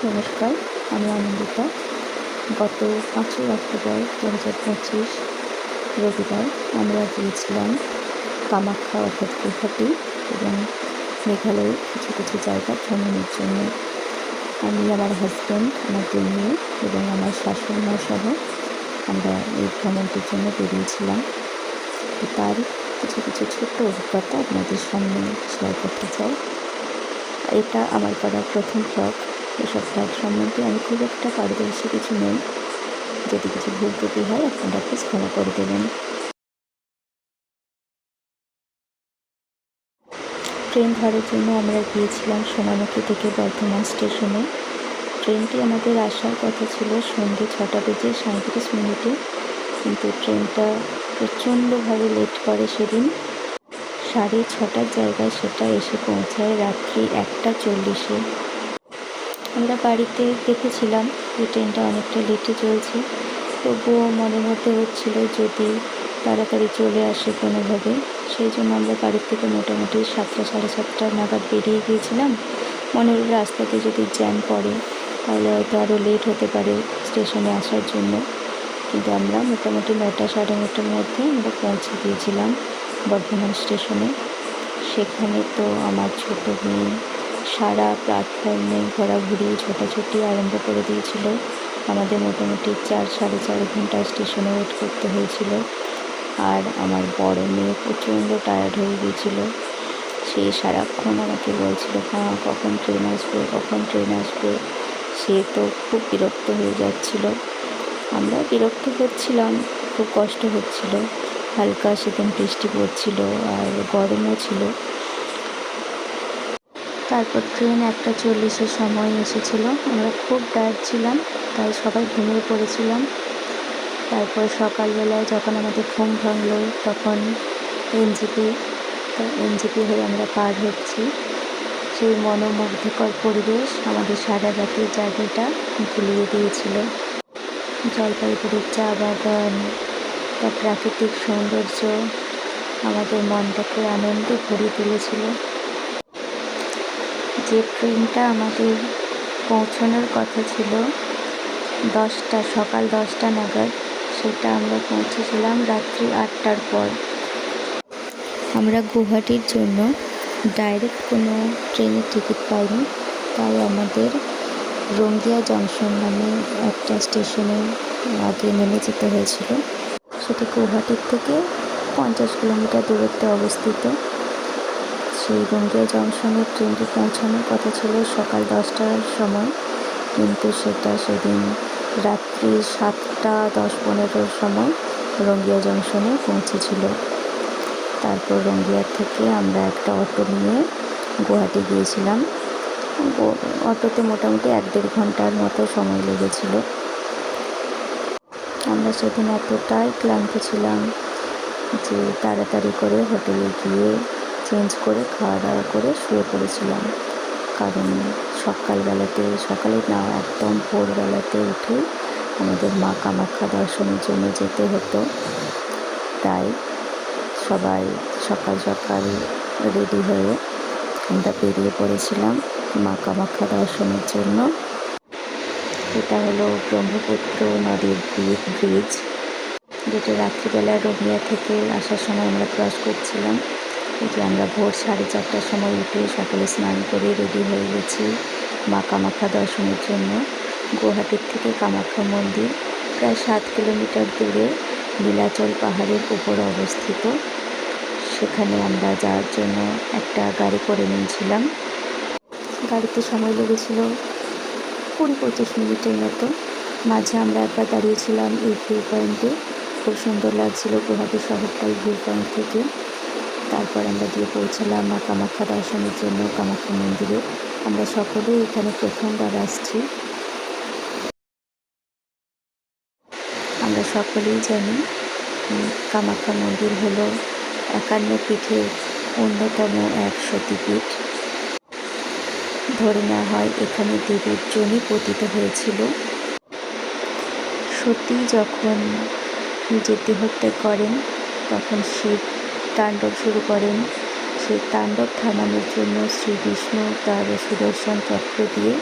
নমস্কার, আমি আনন্দিতা। গত ৫ই অক্টোবর ২০২৫ রবিবার আমরা গিয়েছিলাম কামাখ্যা অর্থাৎ গুয়াহাটি এবং মেঘালয়ের কিছু কিছু জায়গা ভ্রমণের জন্য। আমি, আমার হাজব্যান্ড, আমার ২ মেয়ে এবং আমার শাশুড়ি মা সহ আমরা এই ভ্রমণটির জন্য বেরিয়েছিলাম। তো তার কিছু কিছু ছোট্ট অভিজ্ঞতা আপনাদের সামনে শেয়ার করতে চাই। এটা আমার করা প্রথম ভ্লগ। এসব ভ্লগ সম্বন্ধে আমি খুব একটা পারদর্শী কিছু নই। যদি কিছু ভুল ত্রুটি হয় আপনারা প্লিজ ক্ষমা করে দেবেন। ট্রেন ধরার জন্য আমরা গিয়েছিলাম সোনামুখী থেকে বর্ধমান স্টেশনে। ট্রেনটি আমাদের আসার কথা ছিল সন্ধ্যে ৬টা বেজে ৩৭ মিনিটে, কিন্তু ট্রেনটা প্রচণ্ডভাবে লেট করে সেদিন। ৬:৩০টার জায়গায় সেটা এসে পৌঁছায় রাত্রি ১টা ৪০-এ। আমরা বাড়িতে দেখেছিলাম যে ট্রেনটা অনেকটা লেটে চলছে, তবুও মনের মধ্যে হচ্ছিল যদি তাড়াতাড়ি চলে আসে কোনোভাবে। সেই জন্য আমরা বাড়ির থেকে মোটামুটি ৭টা ৭:৩০ নাগাদ বেরিয়ে গিয়েছিলাম। মনে হলো রাস্তাতে যদি জ্যাম পড়ে তাহলে হয়তো আরও লেট হতে পারে স্টেশনে আসার জন্য, কিন্তু আমরা মোটামুটি ৯টা ৯:৩০টার মধ্যে আমরা পৌঁছে গিয়েছিলাম বর্ধমান স্টেশনে। সেখানে তো আমার ছোটো মেয়ে সারা প্ল্যাটফর্মে ঘোরাঘুরি ছোটাছুটি আরম্ভ করে দিয়েছিল। আমাদের মোটামুটি ৪ সাড়ে ৪ ঘন্টা স্টেশনে ওয়েট করতে হয়েছিল। আর আমার বড় মেয়ে প্রচণ্ড টায়ার্ড হয়ে গিয়েছিল। সে সারাক্ষণ আমাকে বলছিল, মা কখন ট্রেন আসবে, কখন ট্রেন আসবে। সে তো খুব বিরক্ত হয়ে যাচ্ছিল। আমরাও বিরক্ত হচ্ছিলাম, খুব কষ্ট হচ্ছিল। হালকা সেদিন বৃষ্টি পড়ছিল আর গরমও ছিল। তারপর ট্রেন ১টা ৪০-এর সময় এসেছিল। আমরা খুব টায়ার্ড ছিলাম, তাই সবাই ঘুমিয়ে পড়েছিলাম। তারপর সকালবেলায় যখন আমাদের ঘুম ভাঙল তখন এনজেপি হয়ে আমরা পার হচ্ছি। সেই মনোমুগ্ধকর পরিবেশ আমাদের সারা রাতের জার্নিটা ভুলিয়ে দিয়েছিল। জলপাইগুড়ির চা বাগান, তার প্রাকৃতিক সৌন্দর্য আমাদের মনটাকে আনন্দে ভরিয়ে তুলেছিল। যে ট্রেনটা আমাদের পৌঁছানোর কথা ছিল সকাল 10টা নাগাদ, সেটা আমরা পৌঁছেছিলাম রাত্রি 8টার পর। আমরা গুয়াহাটির জন্য ডাইরেক্ট কোনো ট্রেনের টিকিট পাইনি, তাই আমাদের রঙ্গিয়া জংশন নামে একটা স্টেশনে আগে নেমে যেতে হয়েছিল। সেটি গুয়াহাটির থেকে 50 কিলোমিটার দূরত্বে অবস্থিত। সেই রঙ্গিয়া জংশনে ট্রেনটি পৌঁছানোর কথা ছিল সকাল 10টার সময়, কিন্তু সেটা সেদিন রাত্রি 7টা 10-15-র সময় রঙ্গিয়া জংশনে পৌঁছেছিল। তারপর রঙ্গিয়া থেকে আমরা একটা অটো নিয়ে গুয়াহাটি গিয়েছিলাম। অটোতে মোটামুটি ১-১.৫ ঘন্টার মতো সময় লেগেছিল। আমরা সেদিন এতটাই ক্লান্ত ছিলাম যে তাড়াতাড়ি করে হোটেলে গিয়ে চেঞ্জ করে খাওয়া দাওয়া করে শুয়ে পড়েছিলাম, কারণ সকালে না, একদম ভোরবেলাতে উঠে আমাদের মা কামাখ্যা দর্শনের জন্য যেতে হতো। তাই সবাই সকাল সকাল রেডি হয়ে আমরা বেরিয়ে পড়েছিলাম মা কামাখ্যা দর্শনের জন্য। এটা হলো ব্রহ্মপুত্র নদীর ব্রিজ, যেটা রাত্রিবেলায় রঙ্গিয়া থেকে আসার সময় আমরা ক্রস করছিলাম। এই যে আমরা ভোর 4:30টার সময় উঠে সকলে স্নান করে রেডি হয়ে গেছি মা কামাখ্যা দর্শনের জন্য। গুয়াহাটির থেকে কামাখ্যা মন্দির প্রায় 7 কিলোমিটার দূরে নীলাচল পাহাড়ের উপর অবস্থিত। সেখানে আমরা যাওয়ার জন্য একটা গাড়ি করে নিয়েছিলাম। গাড়িতে সময় লেগেছিল 20-25 মিনিটের মতো। মাঝে আমরা একবার দাঁড়িয়েছিলাম এই ভিউ পয়েন্টে, খুব সুন্দর লাগছিল গুয়াহাটি শহরটাই ভিউ পয়েন্ট থেকে। তারপর আমরা গিয়ে পৌঁছালাম মা কামাখ্যা দর্শনের জন্য কামাখ্যা মন্দিরে। আমরা সকলেই এখানে প্রথমবার আসছি। আমরা সকলেই জানি কামাখ্যা মন্দির হলো 51 পীঠের অন্যতম এক সতীপীঠ। ধরে নেওয়া হয় এখানে দেবীর যোনি পতিত হয়েছিল। সতী যখন নিজের দেহত্যাগ করেন তখন শিব তাণ্ডব শুরু করেন। সেই তাণ্ডব থামানোর জন্য শ্রী বিষ্ণু তার সুদর্শন চক্র দিয়ে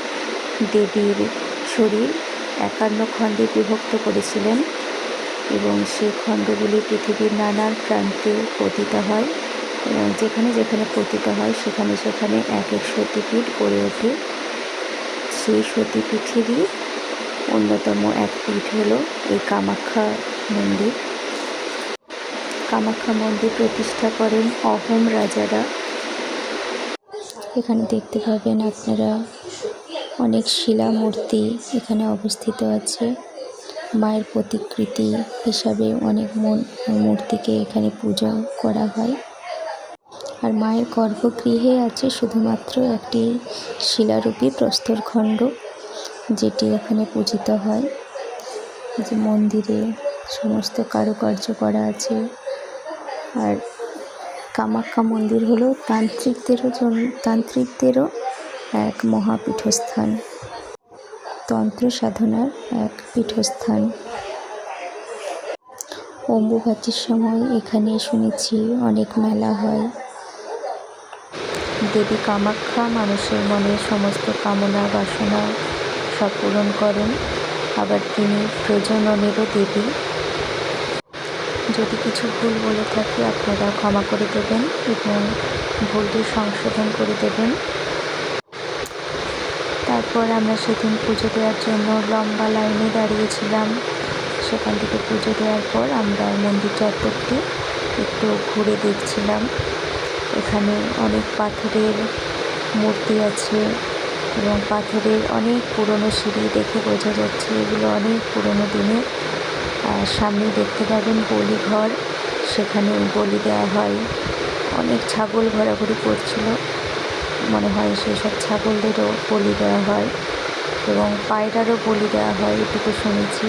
দেবীর শরীর 51 খণ্ডে বিভক্ত করেছিলেন এবং সেই খণ্ডগুলি পৃথিবীর নানান প্রান্তে পতিত হয় এবং যেখানে যেখানে পতিত হয় সেখানে সেখানে এক এক সতীপীঠ গড়ে ওঠে। সেই সতীপীঠেরই অন্যতম এক পীঠ হলো এই কামাখ্যা মন্দির। কামাখ্যা মন্দির প্রতিষ্ঠা করেন অহোম রাজারা। এখানে দেখতে পাবেন আপনারা অনেক শিলা মূর্তি এখানে অবস্থিত আছে। মায়ের প্রতিকৃতি হিসাবে অনেক মূর্তিকে এখানে পূজা করা হয়। আর মায়ের গর্ভগৃহে আছে শুধুমাত্র একটি শিলারূপী প্রস্তরখণ্ড, যেটি এখানে পূজিত হয়। যে মন্দিরে সমস্ত কারুকার্য করা আছে। আর কামাখ্যা মন্দির হলো তান্ত্রিকদেরও এক মহাপীঠস্থান, তন্ত্র সাধনার এক পীঠস্থান। অম্বুবাচীর সময় এখানে শুনেছি অনেক মেলা হয়। দেবী কামাখ্যা মানুষের মনে সমস্ত কামনা বাসনা সব পূরণ করেন। আবার তিনি প্রজননেরও দেবী। যদি কিছু ভুল বলে থাকি আপনারা ক্ষমা করে দেবেন এবং ভুলটি সংশোধন করে দেবেন। তারপর আমরা সেদিন পুজো দেওয়ার জন্য লম্বা লাইনে দাঁড়িয়েছিলাম। সেখান থেকে পুজো দেওয়ার পর আমরা মন্দির চত্বরটি একটু ঘুরে দেখছিলাম। এখানে অনেক পাথরের মূর্তি আছে এবং পাথরের অনেক পুরনো সিঁড়ি দেখে বোঝা যাচ্ছে এগুলো অনেক পুরনো দিনের। সামনে দেখতে পাবেন বলিঘর, সেখানে বলি দেওয়া হয়। অনেক ছাগল ঘোরাঘুরি করছিল, মনে হয় সেই সব ছাগলদেরও বলি দেওয়া হয় এবং পায়রারও বলি দেওয়া হয়, এটুকু শুনেছি।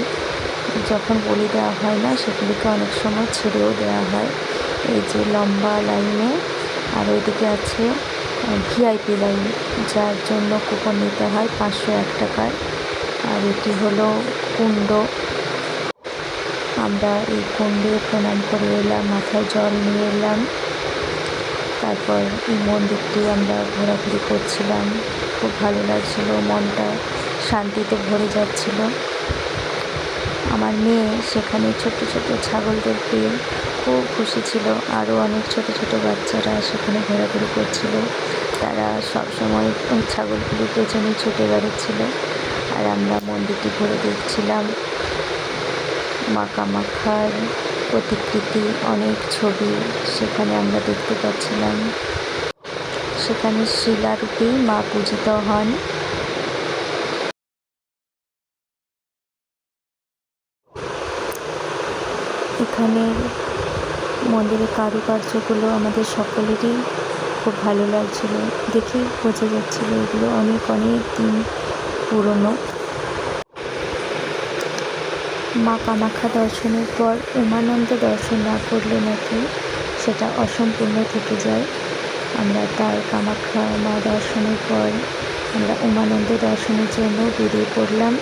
যখন বলি দেওয়া হয় না সেগুলিকে অনেক সময় ছেড়েও দেওয়া হয়। এই যে লম্বা লাইনে, আর ওইদিকে আছে ভিআইপি লাইন, যার জন্য কুপন নিতে হয় 501 টাকার। আর এটি হলো কুণ্ড। আমরা এই কুণ্ডে প্রণাম করে এলাম, মাথায় জল নিয়ে এলাম। তারপর এই মন্দিরটি আমরা ঘোরাঘুরি করছিলাম, খুব ভালো লাগছিল, মনটা শান্তিতে ভরে যাচ্ছিল। আমার মেয়ে সেখানে ছোট ছোট ছাগলদের পেয়ে খুব খুশি ছিল। আরও অনেক ছোট ছোট বাচ্চারা সেখানে ঘোরাঘুরি করছিল, তারা সবসময় ওই ছাগলগুলির পেছনে ছুটে বেড়াচ্ছিল। আর আমরা মন্দিরটি ঘুরে দেখছিলাম। মা কামাখ্যার প্রতিকৃতি অনেক ছবি সেখানে আমরা দেখতে পাচ্ছিলাম। সেখানে শিলারূপেই মা পূজিত হন। এখানের মন্দিরের কারুকার্যগুলো আমাদের সকলেরই খুব ভালো লাগছিল, দেখেই বোঝা যাচ্ছিল এগুলো অনেক অনেক দিন পুরনো। মা কামাখ্যা দর্শনের পর উমানন্দ দর্শন না করলে নাকি সেটা অসম্পূর্ণ থেকে যায়। আমরা তাই কামাখ্যা মা দর্শনের পর আমরা উমানন্দ দর্শনের জন্য বেরিয়ে পড়লাম।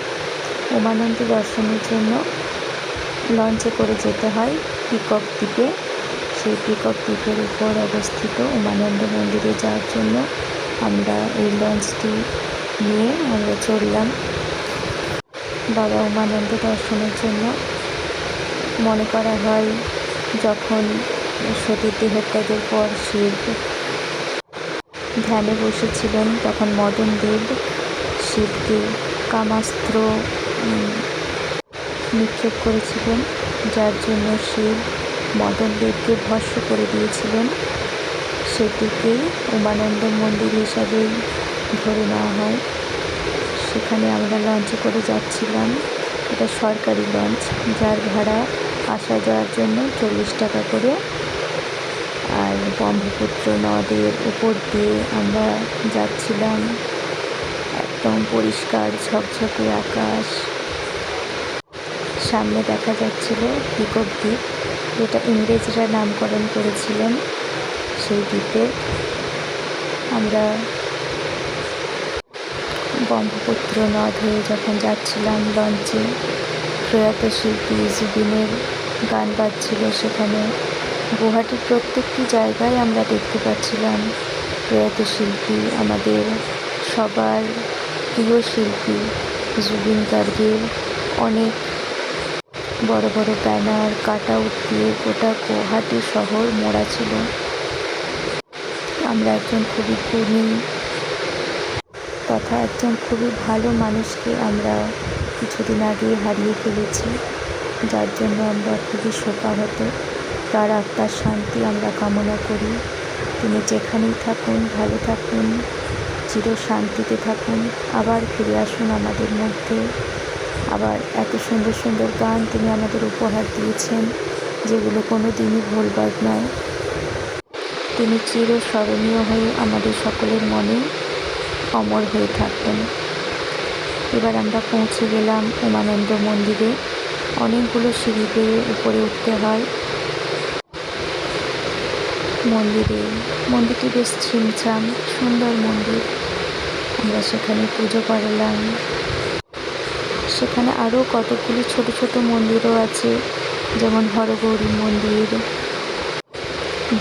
উমানন্দ দর্শনের জন্য লঞ্চে করে যেতে হয় পিকক দ্বীপে। সেই পিকক দ্বীপের উপর অবস্থিত উমানন্দ মন্দিরে যাওয়ার জন্য আমরা এই লঞ্চটি নিয়ে আমরা চললাম বাবা উমানন্দ দর্শনের জন্য। মনে করা হয় যখন সতীর দেহত্যাগের পর শিব ধ্যানে বসেছিলেন তখন মদনদেব শিবকে কামাস্ত্র নিক্ষেপ করেছিলেন, যার জন্য শিব মদনদেবকে ভস্ম করে দিয়েছিলেন। সেটিকেই উমানন্দ মন্দির হিসাবেই ধরে নেওয়া হয়। সেখানে আমরা লঞ্চে করে যাচ্ছিলাম। এটা সরকারি লঞ্চ, যার ভাড়া আসা যাওয়ার জন্য 40 টাকা করে। আর ব্রহ্মপুত্র নদের উপর দিয়ে আমরা যাচ্ছিলাম। একদম পরিষ্কার ঝকঝকে আকাশ। সামনে দেখা যাচ্ছিল পিকক দ্বীপ, যেটা ইংরেজরা নামকরণ করেছিলেন সেই দ্বীপের। আমরা ব্রহ্মপুত্র নদ হয়ে যখন যাচ্ছিলাম লঞ্চে, প্রয়াত শিল্পী জুবিনের গান বাজছিল সেখানে। গুয়াহাটির প্রত্যেকটি জায়গায় আমরা দেখতে পাচ্ছিলাম প্রয়াত শিল্পী, আমাদের সবার প্রিয় শিল্পী জুবিন গার্গের অনেক বড় বড় ব্যানার কাট আউট দিয়ে গোটা গুয়াহাটি শহর মোড়া ছিল। আমরা একজন খুবই গুণী তথা একজন খুবই ভালো মানুষকে আমরা কিছুদিন আগে হারিয়ে ফেলেছি, যার জন্য আমরা খুবই শোকাহত। তার আত্মার শান্তি আমরা কামনা করি। তিনি যেখানেই থাকুন ভালো থাকুন, চির শান্তিতে থাকুন, আবার ফিরে আসুন আমাদের মধ্যে। আবার এত সুন্দর সুন্দর গান তিনি আমাদের উপহার দিয়েছেন, যেগুলো কোনো দিনই ভুলবার নয়। তিনি চির স্মরণীয় হয়ে আমাদের সকলের মনে অমর হয়ে থাকবেন। এবার আমরা পৌঁছে গেলাম উমানন্দ মন্দিরে। অনেকগুলো সিঁড়ি বেয়ে উপরে উঠতে হয় মন্দিরটি বেশ ছিমছাম, সুন্দর মন্দির। আমরা সেখানে পুজো করলাম। সেখানে আরও কতগুলি ছোট ছোট মন্দিরও আছে, যেমন হরগৌরী মন্দির,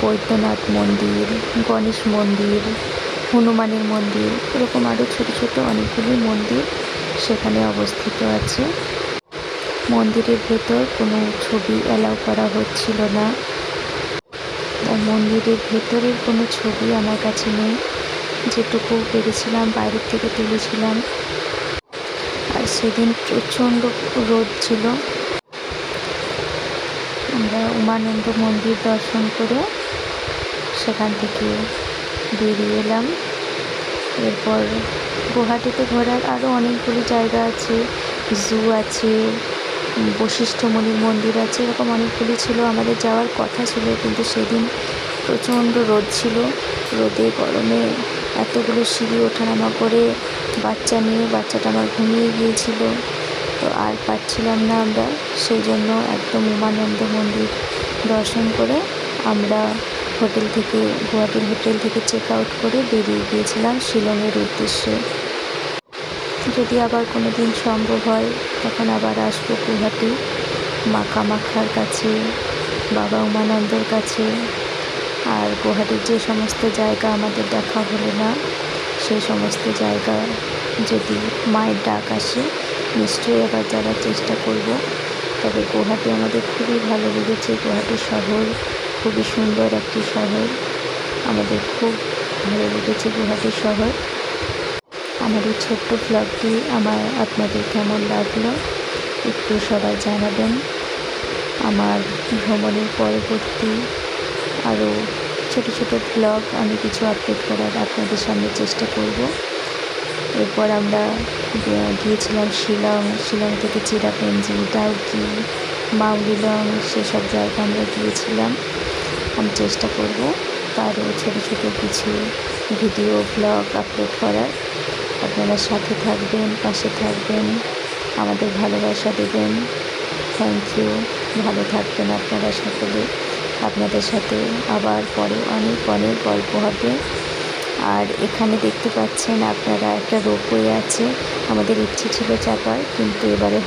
বৈদ্যনাথ মন্দির, গণেশ মন্দির, হনুমানের মন্দির, এরকম আরও ছোট ছোট অনেকগুলি মন্দির সেখানে অবস্থিত আছে। মন্দিরের ভেতর কোনো ছবি অ্যালাউ করা হচ্ছিল না, তাই মন্দিরের ভেতরের কোনো ছবি আমার কাছে নেই। যেটুকু পেরেছিলাম বাইরের থেকে তুলেছিলাম। আর সেদিন প্রচণ্ড রোদ ছিল। আমরা উমানন্দ মন্দির দর্শন করে সেখান থেকে বেরিয়ে এলাম। এরপর গুয়াহাটিতে ঘোরার আরও অনেকগুলি জায়গা আছে, জু আছে, বশিষ্ঠ মুনির মন্দির আছে, এরকম অনেকগুলি ছিল। আমাদের যাওয়ার কথা ছিল, কিন্তু সেদিন প্রচণ্ড রোদ ছিল। রোদে গরমে এতগুলো সিঁড়ি ওঠানামা করে বাচ্চাটা আমার ঘুমিয়ে গিয়েছিল, তো আর পারছিলাম না আমরা। সেই জন্য একদম উমানন্দ মন্দির দর্শন করে আমরা গুয়াহাটির হোটেল থেকে চেক আউট করে বেরিয়ে গিয়েছিলাম শিলংয়ের উদ্দেশ্যে। যদি আবার কোনো দিন সম্ভব হয় তখন আবার আসবো গুয়াহাটি, মা কামাখ্যার কাছে, বাবা উমানন্দর কাছে। আর গুয়াহাটির যে সমস্ত জায়গা আমাদের দেখা হলো না, সেই সমস্ত জায়গা যদি মায়ের ডাক আসে নিশ্চয়ই আবার যাওয়ার চেষ্টা করব। তবে গুয়াহাটি আমাদের খুবই ভালো লেগেছে। গুয়াহাটি শহর খুবই সুন্দর একটি শহর, আমাদের খুব ভালো লেগেছে গুয়াহাটি শহর। আমার এই ছোট্ট ব্লগটি আপনাদের কেমন লাগলো একটু সবাই জানাবেন। আমার ভ্রমণের পরবর্তী আরও ছোট ছোট ব্লগ আমি কিছু আপলোড করার আপনাদের সামনে চেষ্টা করব। এরপর আমরা গিয়েছিলাম শিলং থেকে চিরাপুঞ্জি, ডাউকি, মাউলিলং, সেসব জায়গা আমরা গিয়েছিলাম। আমি চেষ্টা করব তারও ছোট ছোট কিছু ভিডিও ব্লগ আপলোড করার। আপনারা সাথে থাকবেন, পাশে থাকবেন, আমাদের ভালোবাসা দেবেন। Thank you. ভালো থাকবেন আপনারা সকলে। আপনাদের সাথে আবার পরে অনেক অনেক গল্প হবে। আর এখানে দেখতে পাচ্ছেন আপনারা একটা রোপওয়ে আছে। আমাদের ইচ্ছে ছিল চাপার, কিন্তু এবারে